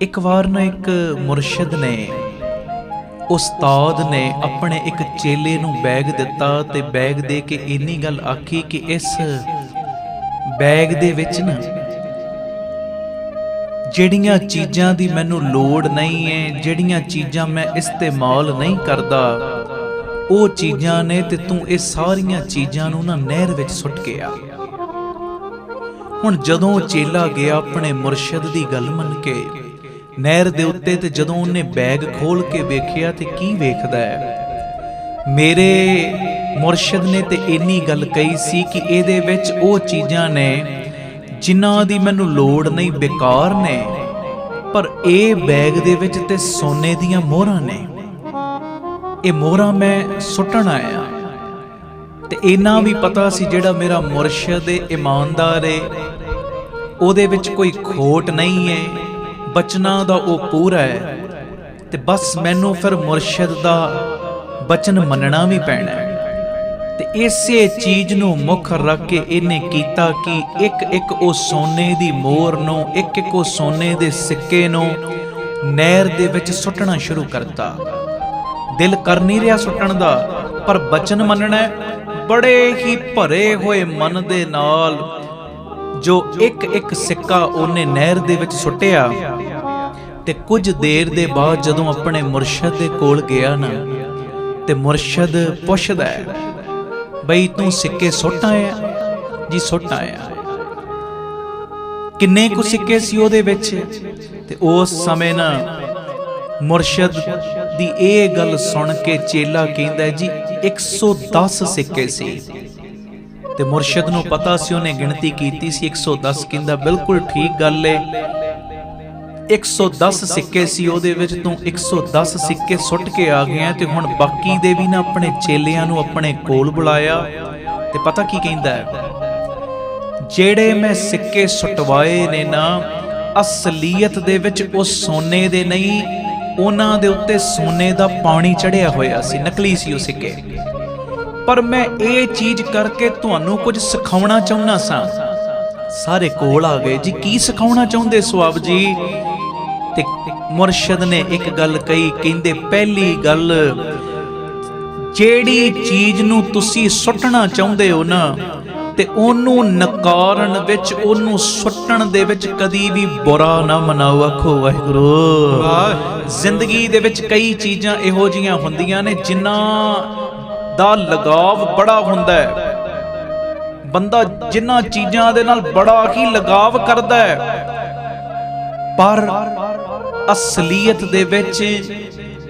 ਇੱਕ ਵਾਰ ਨਾ ਇੱਕ ਮੁਰਸ਼ਿਦ ਨੇ ਉਸਤਾਦ ਨੇ ਆਪਣੇ ਇੱਕ ਚੇਲੇ ਨੂੰ ਬੈਗ ਦਿੱਤਾ ਤੇ ਬੈਗ ਦੇ ਕੇ ਇੰਨੀ ਗੱਲ ਆਖੀ ਕਿ ਇਸ ਬੈਗ ਦੇ ਵਿੱਚ ਨਾ ਜਿਹੜੀਆਂ ਚੀਜ਼ਾਂ ਦੀ ਮੈਨੂੰ ਲੋੜ ਨਹੀਂ ਹੈ, ਜਿਹੜੀਆਂ ਚੀਜ਼ਾਂ ਮੈਂ ਇਸਤੇਮਾਲ ਨਹੀਂ ਕਰਦਾ, ਉਹ ਚੀਜ਼ਾਂ ਨੇ ਤੇ ਤੂੰ ਇਹ ਸਾਰੀਆਂ ਚੀਜ਼ਾਂ ਨੂੰ ਨਾ ਨਹਿਰ ਵਿੱਚ ਸੁੱਟ ਕੇ ਆ। ਹੁਣ ਜਦੋਂ ਚੇਲਾ ਗਿਆ ਆਪਣੇ ਮੁਰਸ਼ਿਦ ਦੀ ਗੱਲ ਮੰਨ ਕੇ ਨਹਿਰ ਦੇ ਉੱਤੇ, ਤੇ ਜਦੋਂ ਉਹਨੇ ਬੈਗ ਖੋਲ ਕੇ ਵੇਖਿਆ ਤੇ ਕੀ ਵੇਖਦਾ ਹੈ, ਮੇਰੇ ਮੁਰਸ਼ਿਦ ਨੇ ਤੇ ਇੰਨੀ ਗੱਲ ਕਹੀ ਸੀ ਕਿ ਇਹਦੇ ਵਿੱਚ ਉਹ ਚੀਜ਼ਾਂ ਨੇ ਜਿਨ੍ਹਾਂ ਦੀ ਮੈਨੂੰ ਲੋੜ ਨਹੀਂ, ਬੇਕਾਰ ਨੇ, ਪਰ ਇਹ ਬੈਗ ਦੇ ਵਿੱਚ ਤੇ ਸੋਨੇ ਦੀਆਂ ਮੋਹਰਾਂ ਨੇ, ਇਹ ਮੋਹਰਾਂ ਮੈਂ ਸੁੱਟਣ ਆਇਆ। ਤੇ ਇੰਨਾ ਵੀ ਪਤਾ ਸੀ ਜਿਹੜਾ ਮੇਰਾ ਮੁਰਸ਼ਿਦ ਇਮਾਨਦਾਰ ਏ, ਉਹਦੇ ਵਿੱਚ ਕੋਈ ਖੋਟ ਨਹੀਂ ਹੈ, ਬਚਨਾਂ ਦਾ ਉਹ ਪੂਰਾ ਹੈ, ਤੇ ਬਸ ਮੈਨੂੰ ਫਿਰ ਮੁਰਸ਼ਿਦ ਦਾ ਬਚਨ ਮੰਨਣਾ ਵੀ ਪੈਣਾ ਹੈ। ਤੇ ਇਸੇ ਚੀਜ਼ ਨੂੰ ਮੁੱਖ ਰੱਖ ਕੇ ਇਹਨੇ ਕੀਤਾ ਕਿ ਇੱਕ ਇੱਕ ਉਹ ਸੋਨੇ ਦੀ ਮੋਹਰ ਨੂੰ, ਇੱਕ ਇੱਕ ਉਹ ਸੋਨੇ ਦੇ ਸਿੱਕੇ ਨੂੰ ਨਹਿਰ ਦੇ ਵਿੱਚ ਸੁੱਟਣਾ ਸ਼ੁਰੂ ਕਰਤਾ। ਦਿਲ ਕਰ ਨਹੀਂ ਰਿਹਾ ਸੁੱਟਣ ਦਾ, ਪਰ ਬਚਨ ਮੰਨਣਾ। ਬੜੇ ਹੀ ਭਰੇ ਹੋਏ ਮਨ ਦੇ ਨਾਲ ਜੋ ਇੱਕ ਇੱਕ ਸਿੱਕਾ ਉਹਨੇ ਨਹਿਰ ਦੇ ਵਿੱਚ ਸੁੱਟਿਆ। ਤੇ ਕੁਝ ਦੇਰ ਦੇ ਬਾਅਦ ਜਦੋਂ ਆਪਣੇ ਮੁਰਸ਼ਿਦ ਦੇ ਕੋਲ ਗਿਆ ਨਾ, ਤੇ ਮੁਰਸ਼ਿਦ ਪੁੱਛਦਾ ਹੈ, ਬਈ ਤੂੰ ਸਿੱਕੇ ਸੁੱਟ ਆਇਆ? ਜੀ ਸੁੱਟ ਆਇਆ। ਕਿੰਨੇ ਕੁ ਸਿੱਕੇ ਸੀ ਉਹਦੇ ਵਿੱਚ? ਤੇ ਉਸ ਸਮੇਂ ਨਾ ਮੁਰਸ਼ਿਦ ਦੀ ਇਹ ਗੱਲ ਸੁਣ ਕੇ ਚੇਲਾ ਕਹਿੰਦਾ, ਜੀ 110 ਸਿੱਕੇ ਸੀ। ਤੇ ਮੁਰਸ਼ਿਦ ਨੂੰ ਪਤਾ ਸੀ, ਉਹਨੇ ਗਿਣਤੀ ਕੀਤੀ ਸੀ 110। ਕਹਿੰਦਾ ਬਿਲਕੁਲ ਠੀਕ ਗੱਲ ਏ, 110 ਸਿੱਕੇ ਸੀ ਉਹਦੇ ਵਿੱਚ, ਤੂੰ 110 ਸਿੱਕੇ ਸੁੱਟ ਕੇ ਆ ਗਿਆ। ਤੇ ਹੁਣ ਬਾਕੀ ਦੇ ਵੀ ਨਾ ਆਪਣੇ ਚੇਲਿਆਂ ਨੂੰ ਆਪਣੇ ਕੋਲ ਬੁਲਾਇਆ। ਤੇ ਪਤਾ ਕੀ ਕਹਿੰਦਾ ਹੈ, ਜਿਹੜੇ ਮੈਂ ਸਿੱਕੇ ਸੁੱਟਵਾਏ ਨੇ ਨਾ, ਅਸਲੀਅਤ ਦੇ ਵਿੱਚ ਉਹ ਸੋਨੇ ਦੇ ਨਹੀਂ, ਉਹਨਾਂ ਦੇ ਉੱਤੇ ਸੋਨੇ ਦਾ ਪਾਣੀ ਚੜਿਆ ਹੋਇਆ ਸੀ, ਨਕਲੀ ਸੀ ਉਹ ਸਿੱਕੇ। ਪਰ ਮੈਂ ਇਹ ਚੀਜ਼ ਕਰਕੇ ਤੁਹਾਨੂੰ ਕੁਝ ਸਿਖਾਉਣਾ ਚਾਹੁੰਦਾ ਸਾਂ। ਸਾਰੇ ਕੋਲ ਆ ਗਏ, ਜੀ ਕੀ ਸਿਖਾਉਣਾ ਚਾਹੁੰਦੇ ਸਵਾਬ ਜੀ? ਤੇ ਮੁਰਸ਼ਿਦ ਨੇ ਇੱਕ ਗੱਲ ਕਹੀ, ਕਹਿੰਦੇ ਪਹਿਲੀ ਗੱਲ, ਜਿਹੜੀ ਚੀਜ਼ ਨੂੰ ਤੁਸੀਂ ਸੁੱਟਣਾ ਚਾਹੁੰਦੇ ਹੋ ਨਾ, ਤੇ ਉਹਨੂੰ ਨਕਾਰਨ ਵਿੱਚ, ਉਹਨੂੰ ਸੁੱਟਣ ਦੇ ਵਿੱਚ ਕਦੀ ਵੀ ਬੁਰਾ ਨਾ ਮਨਾਓ। ਆਖੋ ਵਾਹਿਗੁਰੂ। ਜ਼ਿੰਦਗੀ ਦੇ ਵਿੱਚ ਕਈ ਚੀਜ਼ਾਂ ਇਹੋ ਜਿਹੀਆਂ ਹੁੰਦੀਆਂ ਨੇ ਜਿਨ੍ਹਾਂ ਦਾ ਲਗਾਵ ਬੜਾ ਹੁੰਦਾ ਹੈ। ਬੰਦਾ ਜਿਨ੍ਹਾਂ ਚੀਜ਼ਾਂ ਦੇ ਨਾਲ ਬੜਾ ਹੀ ਲਗਾਵ ਕਰਦਾ ਹੈ, ਪਰ ਅਸਲੀਅਤ ਦੇ ਵਿੱਚ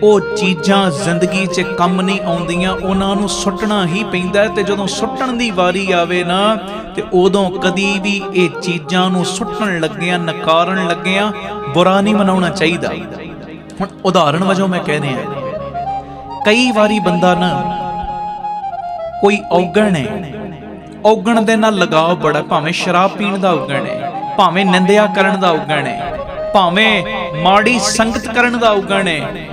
ਉਹ ਚੀਜ਼ਾਂ ਜ਼ਿੰਦਗੀ 'ਚ ਕੰਮ ਨਹੀਂ ਆਉਂਦੀਆਂ, ਉਹਨਾਂ ਨੂੰ ਸੁੱਟਣਾ ਹੀ ਪੈਂਦਾ ਹੈ। ਤੇ ਜਦੋਂ ਸੁੱਟਣ ਦੀ ਵਾਰੀ ਆਵੇ ਨਾ, ਤੇ ਉਦੋਂ ਕਦੀ ਵੀ ਇਹ ਚੀਜ਼ਾਂ ਨੂੰ ਸੁੱਟਣ ਲੱਗਿਆਂ, ਨਕਾਰਨ ਲੱਗਿਆਂ ਬੁਰਾ ਨਹੀਂ ਮਨਾਉਣਾ ਚਾਹੀਦਾ। ਹੁਣ ਉਦਾਹਰਣ ਵਜੋਂ ਮੈਂ ਕਹਿ ਰਿਹਾ, ਕਈ ਵਾਰੀ ਬੰਦਾ ਨਾ ਕੋਈ ਔਗਣ ਹੈ, ਔਗਣ ਦੇ ਨਾਲ ਲਗਾਵ ਬੜਾ, ਭਾਵੇਂ ਸ਼ਰਾਬ ਪੀਣ ਦਾ ਔਗਣ ਹੈ, ਭਾਵੇਂ ਨਿੰਦਿਆ ਕਰਨ ਦਾ ਔਗਣ ਹੈ, ਭਾਵੇਂ ਮਾੜੀ ਸੰਗਤ ਕਰਨ ਦਾ ਔਗਣ ਹੈ,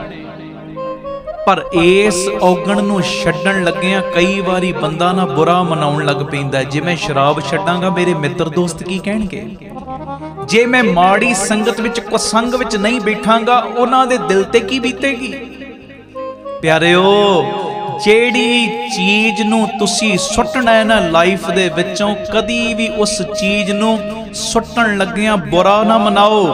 ਪਰ ਇਸ ਔਗਣ ਨੂੰ ਛੱਡਣ ਲੱਗਿਆਂ ਕਈ ਵਾਰੀ ਬੰਦਾ ਨਾ ਬੁਰਾ ਮਨਾਉਣ ਲੱਗ ਪੈਂਦਾ। ਜੇ ਮੈਂ ਸ਼ਰਾਬ ਛੱਡਾਂਗਾ, ਮੇਰੇ ਮਿੱਤਰ ਦੋਸਤ ਕੀ ਕਹਿਣਗੇ? ਜੇ ਮੈਂ ਮਾੜੀ ਸੰਗਤ ਵਿੱਚ, ਕੁਸੰਗ ਵਿੱਚ ਨਹੀਂ ਬੈਠਾਂਗਾ, ਉਹਨਾਂ ਦੇ ਦਿਲ ਤੇ ਕੀ ਬੀਤੇਗੀ? ਪਿਆਰਿਓ, ਜਿਹੜੀ ਚੀਜ਼ ਨੂੰ ਤੁਸੀਂ ਸੁੱਟਣਾ ਹੈ ਨਾ ਲਾਈਫ ਦੇ ਵਿੱਚੋਂ, ਕਦੀ ਵੀ ਉਸ ਚੀਜ਼ ਨੂੰ ਸੁੱਟਣ ਲੱਗਿਆਂ ਬੁਰਾ ਨਾ ਮਨਾਓ,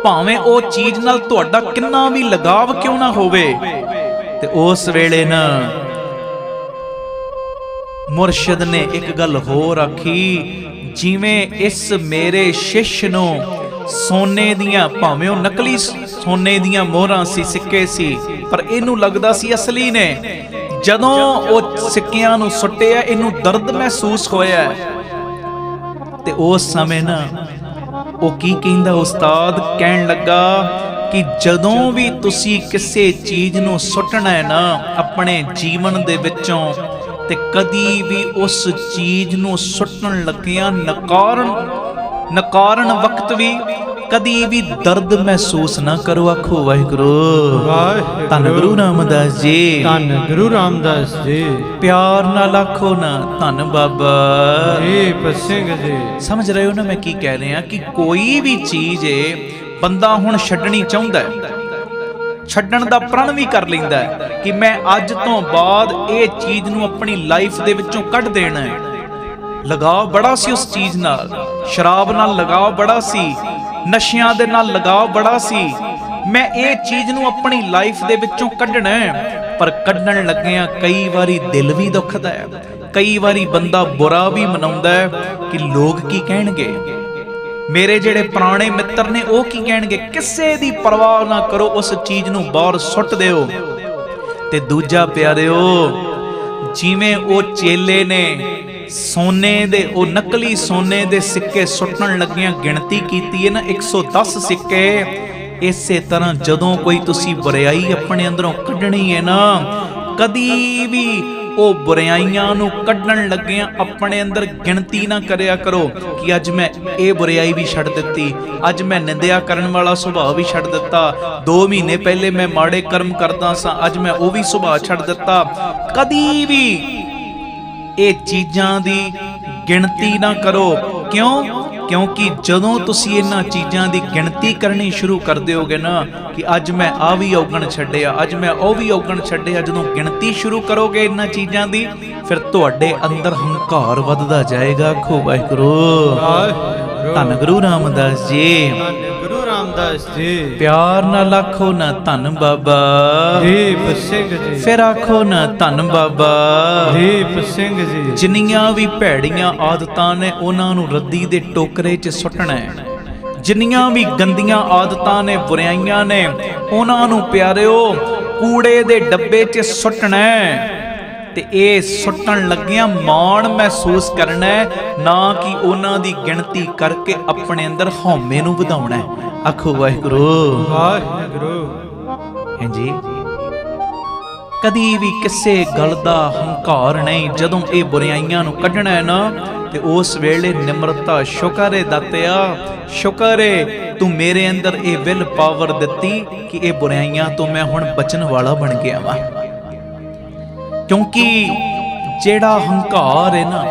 ਭਾਵੇਂ ਉਹ ਚੀਜ਼ ਨਾਲ ਤੁਹਾਡਾ ਕਿੰਨਾ ਵੀ ਲਗਾਵ ਕਿਉਂ ਨਾ ਹੋਵੇ। ਤੇ ਉਸ ਵੇਲੇ ਨਾ ਮੁਰਸ਼ਿਦ ਨੇ ਇੱਕ ਗੱਲ ਹੋਰ ਆਖੀ, ਜਿਵੇਂ ਇਸ ਮੇਰੇ ਸ਼ਿਸ਼ ਨੂੰ ਸੋਨੇ ਦੀਆਂ, ਭਾਵੇਂ ਉਹ ਨਕਲੀ ਸੋਨੇ ਦੀਆਂ ਮੋਹਰਾਂ ਸੀ, ਸਿੱਕੇ ਸੀ, ਪਰ ਇਹਨੂੰ ਲੱਗਦਾ ਸੀ ਅਸਲੀ ਨੇ। ਜਦੋਂ ਉਹ ਸਿੱਕਿਆਂ ਨੂੰ ਸੁੱਟਿਆ, ਇਹਨੂੰ ਦਰਦ ਮਹਿਸੂਸ ਹੋਇਆ। ਤੇ ਉਸ ਸਮੇਂ ਨਾ ਉਹ ਕੀ ਕਹਿੰਦਾ, ਉਸਤਾਦ ਕਹਿਣ ਲੱਗਾ ਕਿ ਜਦੋਂ ਵੀ ਤੁਸੀਂ ਕਿਸੇ ਚੀਜ਼ ਨੂੰ ਸੁੱਟਣਾ ਹੈ ਨਾ ਆਪਣੇ ਜੀਵਨ ਦੇ ਵਿੱਚੋਂ, ਤੇ ਕਦੀ ਵੀ ਉਸ ਚੀਜ਼ ਨੂੰ ਸੁੱਟਣ ਲੱਗਿਆਂ ਨਕਾਰਨ ਵਕਤ ਵੀ ਕਦੀ ਵੀ ਦਰਦ ਮਹਿਸੂਸ ਨਾ ਕਰੋ। ਆਖੋ ਵਾਹਿਗੁਰੂ। ਧੰਨ ਗੁਰੂ ਰਾਮਦਾਸ ਜੀ, ਧੰਨ ਗੁਰੂ ਰਾਮਦਾਸ ਜੀ। ਪਿਆਰ ਨਾਲ ਆਖੋ ਨਾ, ਧੰਨ ਬਾਬਾ ਜੀ ਸਿੰਘ ਜੀ। ਸਮਝ ਰਹੇ ਹੋ ਨਾ ਮੈਂ ਕੀ ਕਹਿ ਰਿਹਾ? ਕਿ ਕੋਈ ਵੀ ਚੀਜ਼ ਏ ਬੰਦਾ ਹੁਣ ਛੱਡਣੀ ਚਾਹੁੰਦਾ ਹੈ, ਛੱਡਣ ਦਾ ਪ੍ਰਣ ਵੀ ਕਰ ਲੈਂਦਾ ਹੈ ਕਿ ਮੈਂ ਅੱਜ ਤੋਂ ਬਾਅਦ ਇਹ ਚੀਜ਼ ਨੂੰ ਆਪਣੀ ਲਾਈਫ ਦੇ ਵਿੱਚੋਂ ਕੱਢ ਦੇਣਾ ਹੈ। ਲਗਾਵ ਬੜਾ ਸੀ ਉਸ ਚੀਜ਼ ਨਾਲ, ਸ਼ਰਾਬ ਨਾਲ ਲਗਾਵ ਬੜਾ ਸੀ, ਨਸ਼ਿਆਂ ਦੇ ਨਾਲ ਲਗਾਵ ਬੜਾ ਸੀ। ਮੈਂ ਇਹ ਚੀਜ਼ ਨੂੰ ਆਪਣੀ ਲਾਈਫ ਦੇ ਵਿੱਚੋਂ ਕੱਢਣਾ ਹੈ, ਪਰ ਕੱਢਣ ਲੱਗਿਆਂ ਕਈ ਵਾਰੀ ਦਿਲ ਵੀ ਦੁਖਦਾ ਹੈ, ਕਈ ਵਾਰੀ ਬੰਦਾ ਬੁਰਾ ਵੀ ਮਨਾਉਂਦਾ ਹੈ ਕਿ ਲੋਕ ਕੀ ਕਹਿਣਗੇ, ਮੇਰੇ ਜਿਹੜੇ ਪੁਰਾਣੇ ਮਿੱਤਰ ਨੇ ਉਹ ਕੀ ਕਹਿਣਗੇ। ਕਿਸੇ ਦੀ ਪਰਵਾਹ ਨਾ ਕਰੋ, ਉਸ ਚੀਜ਼ ਨੂੰ ਬਾਹਰ ਸੁੱਟ ਦਿਓ। ਤੇ ਦੂਜਾ ਪਿਆਰਿਓ, ਜਿਵੇਂ ਉਹ ਚੇਲੇ ਨੇ ਸੋਨੇ ਦੇ, ਉਹ ਨਕਲੀ ਸੋਨੇ ਦੇ ਸਿੱਕੇ ਸੁੱਟਣ ਲੱਗਿਆਂ ਗਿਣਤੀ ਕੀਤੀ ਹੈ ਨਾ 110 ਸਿੱਕੇ, ਇਸੇ ਤਰ੍ਹਾਂ ਜਦੋਂ ਕੋਈ ਤੁਸੀਂ ਬੁਰਾਈ ਆਪਣੇ ਅੰਦਰੋਂ ਕੱਢਣੀ ਹੈ ਨਾ, ਕਦੀ ਵੀ ਉਹ ਬੁਰਾਈਆਂ ਨੂੰ ਕੱਢਣ ਲੱਗਿਆਂ ਆਪਣੇ ਅੰਦਰ ਗਿਣਤੀ ਨਾ ਕਰਿਆ ਕਰੋ ਕਿ ਅੱਜ ਮੈਂ ਇਹ ਬੁਰਾਈ ਵੀ ਛੱਡ ਦਿੱਤੀ, ਅੱਜ ਮੈਂ ਨਿੰਦਿਆ ਕਰਨ ਵਾਲਾ ਸੁਭਾਅ ਵੀ ਛੱਡ ਦਿੱਤਾ, 2 ਮਹੀਨੇ ਪਹਿਲੇ ਮੈਂ ਮਾੜੇ ਕਰਮ ਕਰਦਾ ਸਾਂ, ਅੱਜ ਮੈਂ ਉਹ ਵੀ ਸੁਭਾਅ ਛੱਡ ਦਿੱਤਾ। ਕਦੀ ਵੀ ਇਹ ਚੀਜ਼ਾਂ ਦੀ ਗਿਣਤੀ ਨਾ ਕਰੋ। ਕਿਉਂ? ਕਿਉਂਕਿ ਜਦੋਂ ਤੁਸੀਂ ਇਹਨਾਂ ਚੀਜ਼ਾਂ ਦੀ ਗਿਣਤੀ ਕਰਨੀ ਸ਼ੁਰੂ ਕਰ ਦਿਓਗੇ ਨਾ ਕਿ ਅੱਜ ਮੈਂ ਆ ਵੀ ਔਗਣ ਛੱਡਿਆ, ਅੱਜ ਮੈਂ ਉਹ ਵੀ ਔਗਣ ਛੱਡਿਆ, ਜਦੋਂ ਗਿਣਤੀ ਸ਼ੁਰੂ ਕਰੋਗੇ ਇਹਨਾਂ ਚੀਜ਼ਾਂ ਦੀ, ਫਿਰ ਤੁਹਾਡੇ ਅੰਦਰ ਹੰਕਾਰ ਵੱਧਦਾ ਜਾਏਗਾ। ਆਖੋ ਵਾਹਿਗੁਰੂ। ਧੰਨ ਗੁਰੂ ਰਾਮਦਾਸ ਜੀ, ਗੁਰੂ ਰਾਮਦਾਸ ਜੀ। ਪਿਆਰ ਨਾਲ ਆਖੋ ਨਾ ਧੰਨ ਬਾਬਾ ਦੀਪ ਸਿੰਘ ਜੀ। ਫਿਰ ਆਖੋ ਨਾ ਧੰਨ ਬਾਬਾ ਦੀਪ ਸਿੰਘ ਜੀ। ਜਿੰਨੀਆਂ ਵੀ ਭੈੜੀਆਂ ਆਦਤਾਂ ਨੇ ਉਹਨਾਂ ਨੂੰ ਰੱਦੀ ਦੇ ਟੋਕਰੇ 'ਚ ਸੁੱਟਣਾ ਹੈ, ਜਿੰਨੀਆਂ ਵੀ ਗੰਦੀਆਂ ਆਦਤਾਂ ਨੇ, ਬੁਰਾਈਆਂ ਨੇ, ਉਹਨਾਂ ਨੂੰ ਪਿਆਰਿਓ ਕੂੜੇ ਦੇ ਡੱਬੇ 'ਚ ਸੁੱਟਣਾ ਹੈ। ਤੇ ਇਹ ਸੁੱਟਣ ਲੱਗਿਆਂ ਮਾਣ ਮਹਿਸੂਸ ਕਰਨਾ ਹੈ, ਨਾ ਕਿ ਉਹਨਾਂ ਦੀ ਗਿਣਤੀ ਕਰਕੇ ਆਪਣੇ ਅੰਦਰ ਹਉਮੈ ਨੂੰ ਵਧਾਉਣਾ ਹੈ। ਆਖੋ ਵਾਹਿਗੁਰੂ। ਵਾਹਿਗੁਰੂ। ਹਾਂਜੀ, ਕਦੀ ਵੀ ਕਿਸੇ ਗੱਲ ਦਾ ਹੰਕਾਰ ਨਹੀਂ। ਜਦੋਂ ਇਹ ਬੁਰਾਈਆਂ ਨੂੰ ਕੱਢਣਾ ਹੈ ਨਾ, ਤੇ ਉਸ ਵੇਲੇ ਨਿਮਰਤਾ, ਸ਼ੁਕਰ ਹੈ ਦਾਤਿਆ, ਸ਼ੁਕਰ ਹੈ ਤੂੰ ਮੇਰੇ ਅੰਦਰ ਇਹ ਵਿਲ ਪਾਵਰ ਦਿੱਤੀ ਕਿ ਇਹ ਬੁਰਾਈਆਂ ਤੋਂ ਮੈਂ ਹੁਣ ਬਚਣ ਵਾਲਾ ਬਣ ਗਿਆ ਵਾਂ। ਕਿਉਂਕਿ ਜਿਹੜਾ ਹੰਕਾਰ ਹੈ ਨਾ,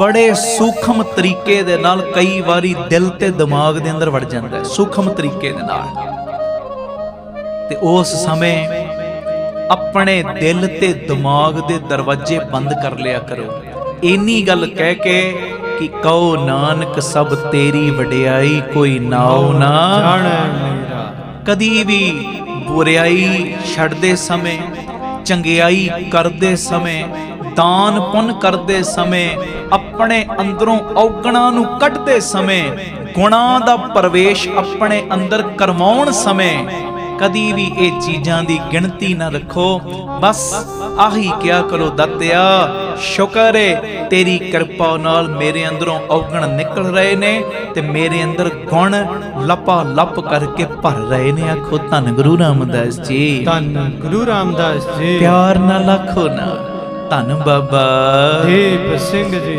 ਬੜੇ ਸੂਖਮ ਤਰੀਕੇ ਦੇ ਨਾਲ ਕਈ ਵਾਰੀ ਦਿਲ ਤੇ ਦਿਮਾਗ ਦੇ ਅੰਦਰ ਵੜ ਜਾਂਦਾ ਹੈ, ਸੂਖਮ ਤਰੀਕੇ ਦੇ ਨਾਲ। ਤੇ ਉਸ ਸਮੇਂ ਆਪਣੇ ਦਿਲ ਤੇ ਦਿਮਾਗ ਦੇ ਦਰਵਾਜ਼ੇ ਬੰਦ ਕਰ ਲਿਆ ਕਰੋ, ਇੰਨੀ ਗੱਲ ਕਹਿ ਕੇ ਕਿ ਕਹੋ ਨਾਨਕ ਸਭ ਤੇਰੀ ਵਡਿਆਈ, ਕੋਈ ਨਾਉ ਨਾ ਮੇਰਾ। ਕਦੀ ਵੀ ਬੁਰਾਈ ਛੱਡਦੇ ਸਮੇਂ, ਚੰਗਿਆਈ ਕਰਦੇ ਸਮੇਂ, ਦਾਨ ਪੁੰਨ ਕਰਦੇ ਸਮੇਂ, ਆਪਣੇ ਅੰਦਰੋਂ ਔਗਣਾਂ ਨੂੰ ਕੱਢਦੇ ਸਮੇਂ, ਗੁਣਾਂ ਦਾ ਪ੍ਰਵੇਸ਼ ਆਪਣੇ ਅੰਦਰ ਕਰਵਾਉਣ ਸਮੇਂ ਕਦੀ ਵੀ ਇਹ ਚੀਜ਼ਾਂ ਦੀ ਗਿਣਤੀ ਨਾ ਰੱਖੋ। ਬਸ ਆਹੀ ਕਿਹਾ ਕਰੋ, ਦਾਤਿਆ ਸ਼ੁਕਰ ਹੈ ਤੇਰੀ ਕਿਰਪਾ ਨਾਲ ਮੇਰੇ ਅੰਦਰੋਂ ਔਗਣ ਨਿਕਲ ਰਹੇ ਨੇ ਤੇ ਮੇਰੇ ਅੰਦਰ ਗੁਣ ਲੱਪਾ ਲੱਪ ਕਰਕੇ ਭਰ ਰਹੇ ਨੇ। ਆਖੋ ਧੰਨ ਗੁਰੂ ਰਾਮਦਾਸ ਜੀ। ਧੰਨ ਗੁਰੂ ਰਾਮਦਾਸ ਜੀ। ਪਿਆਰ ਨਾਲ ਆਖੋ ਨਾ ਧੰਨ ਬਾਬਾ ਦੀਪ ਸਿੰਘ ਜੀ।